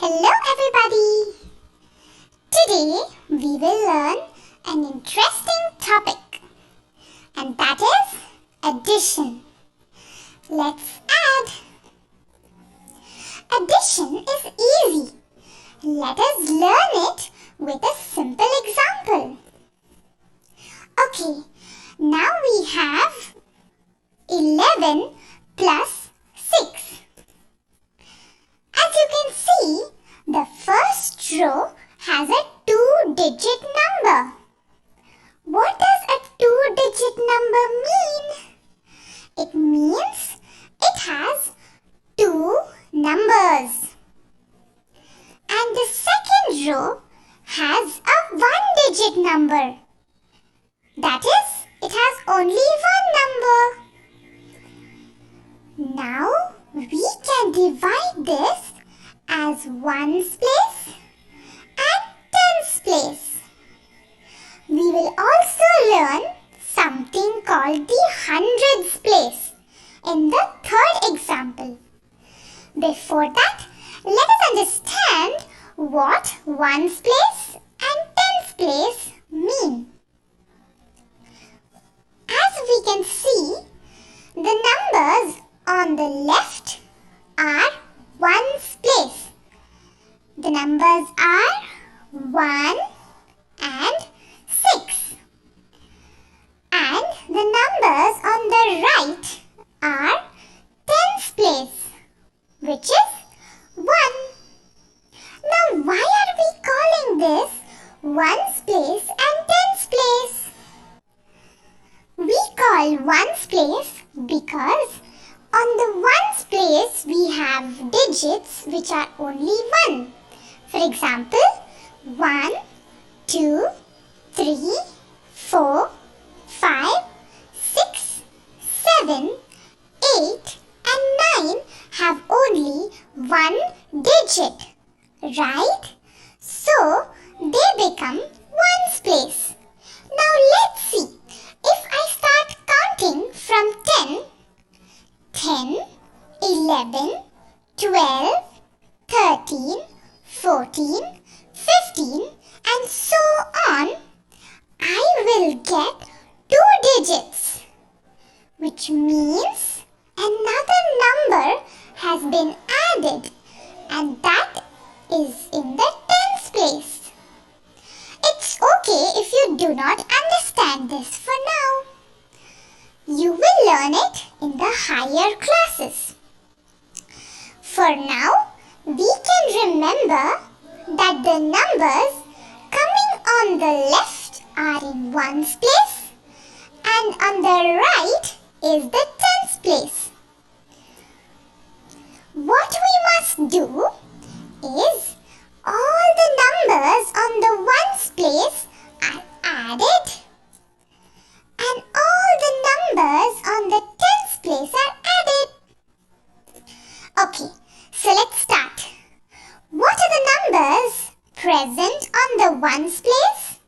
Hello everybody! Today we will learn an interesting topic, and that is addition. Let's add. Addition is easy. Let us learn it with a simple example. Okay, now we have 11 plus 6. As you can see, the first row has a 2-digit number. What does a 2-digit number mean? It means it has 2 numbers. And the second row has a 1-digit number. That is, it has only one number. Now we can divide this as ones place and tens place. We will also learn something called the hundreds place in the third example. Before that, let us understand what ones place and tens place mean. As we can see, the numbers on the left are ones place. The numbers are 1 and 6. And the numbers on the right are tens place, which is 1. Now why are we calling this ones place and tens place? We call ones place because on the ones place we have digits which are only 1. For example, 1, 2, 3, 4, 5, 6, 7, 8 and 9 have only 1 digit, right? So they become ones place. Now let's see. If I start counting from 10, 11, 12, 13, 14, 15 and so on, I will get 2 digits, which means another number has been added, and that is in the tens place. It's okay if you do not understand this for now. You will learn it in the higher classes. For now, we can remember that the numbers coming on the left are in ones place and on the right is the tens place. What we must do is all the numbers on the ones place are added and all the numbers on the tens place are added. Okay, so let's start. What are the numbers present on the ones place?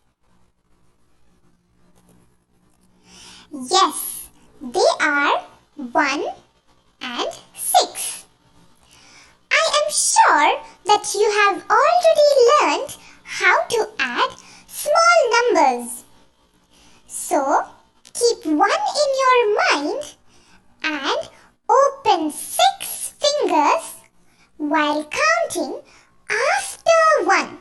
Yes, they are 1 and 6. I am sure that you have already learned how to add small numbers. So, keep 1 in your mind and open 6 fingers while counting after 1.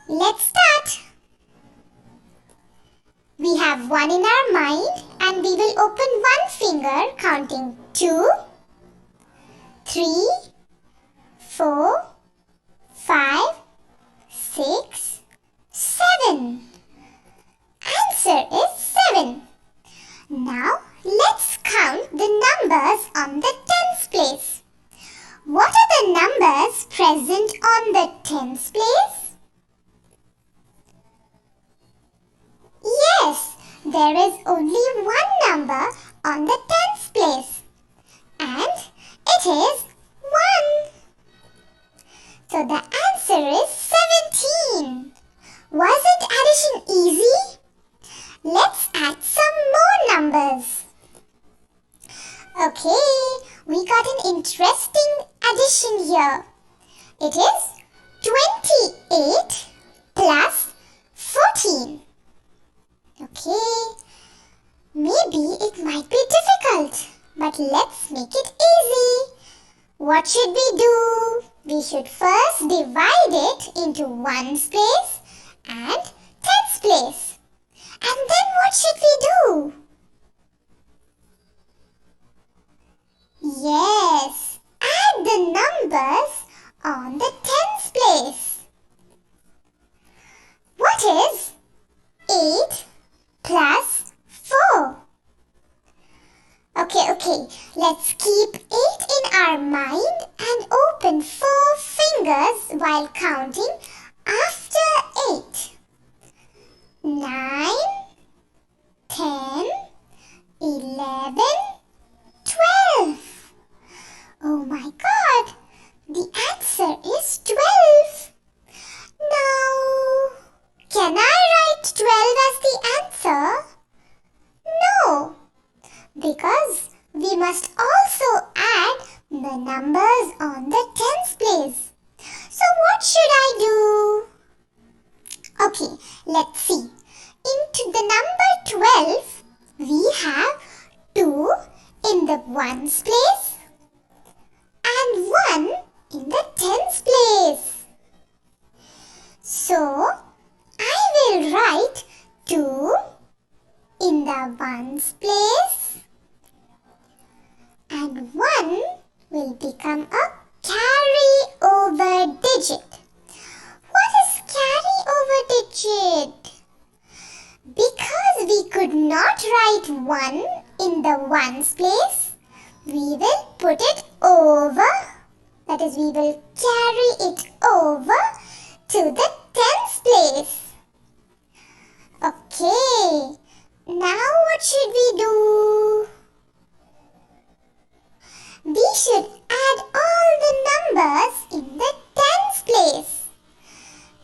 Let's start. We have 1 in our mind and we will open 1 finger counting 2, 3, 4, 5, 6, 7. Answer is 7. Now let's count the numbers on the tens place. What are the numbers present on the tens place? Yes, there is only one number on the tens place, and it is 1. So the answer is 17. Wasn't addition easy? Let's add some more numbers. Okay, we got an interesting addition here. It is 28 plus 14. Okay, maybe it might be difficult, but let's make it easy. What should we do? We should first divide it into ones place and tens place. And then what should we do? Yes, add the numbers on the tens place. What is 8 plus 4? Okay, let's keep 8 in our mind and open 4 fingers while counting after 8. 9, 10, 11, 12. Oh my God, the answer is 12. Now, can I write 12 as the answer? No, because we must also add the numbers on the tens place. So what should I do? Okay, let's see. Into the number 12, we have 2 in the ones place and 1 in the tens place. So, I will write 2 in the ones place and 1 will become a carry over digit. What is carry over digit? Because we could not write 1 in the ones place, we will put it over. That is, we will carry it over to the tens place. Okay, now what should we do? We should add all the numbers in the tens place.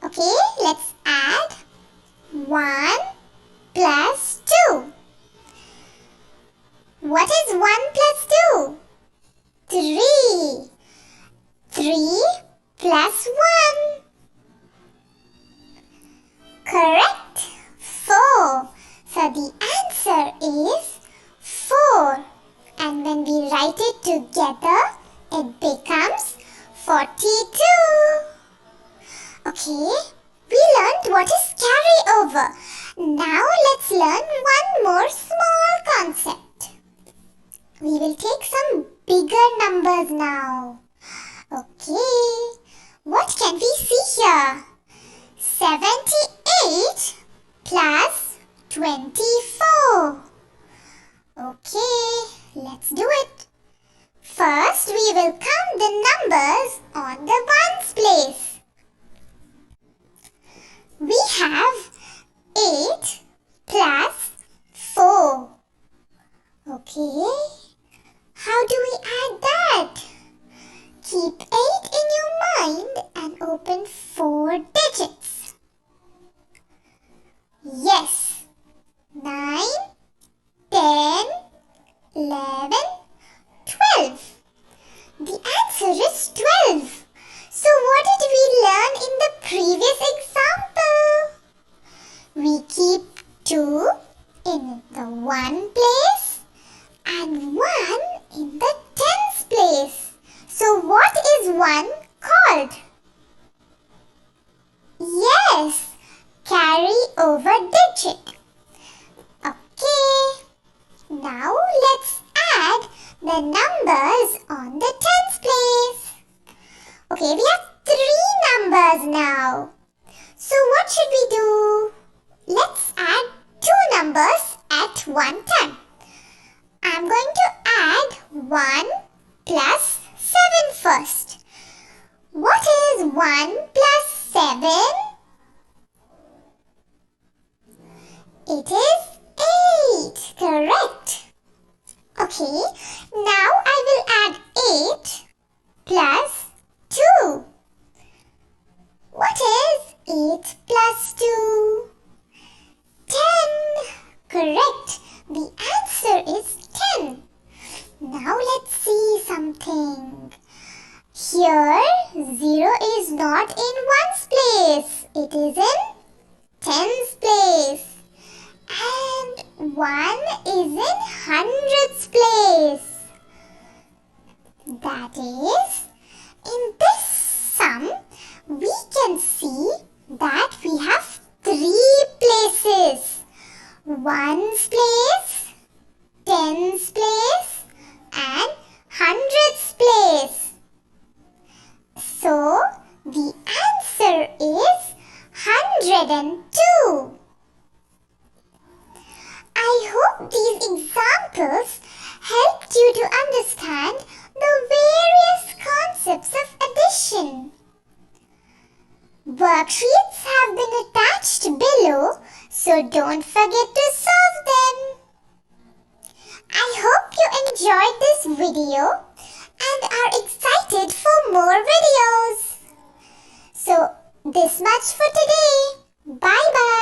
Okay, let's add 1 plus 2. What is 1 plus 2? 3. 3 plus 1. Correct. 4. So the answer is 4. And when we write it together, it becomes 42. Okay, we learned what is carry over. Now let's learn one more small concept. We will take some bigger numbers now. Okay, what can we see here? 78 plus 24. Okay, let's do it. First, we will count the numbers on the ones place. We have 8 plus 4. Okay, how do we add that? Keep 8 in your mind and open 4 digits. Yes, 9, 10, 11, 12. The answer is 12. So what did we learn in the previous example? We keep 2 in the one place and 1 in the tens place. So what is 1 called? Yes, carry over digit. Okay, now let's add the numbers on the tens place. Okay, we have 3 numbers now. So what should we do? Let's add 2 numbers at one time. I'm going to add 1 plus 7 first. What is 1 plus 7? It is 8. Correct. Okay, now I will add 8 plus 2. What is 8 plus 2? 10. Correct. The answer is 10. Now let's see something. Here Here, 0 is not in ones place. It is in tens place. And 1 is in hundreds place. That is, in this sum, we can see that we have 3 places. Ones place, tens place, and hundreds place. So, the answer is 102. I hope these examples helped you to understand the various concepts of addition. Worksheets have been attached below, so don't forget to solve them. I hope you enjoyed this video and are excited for more videos. So, this much for today. Bye bye.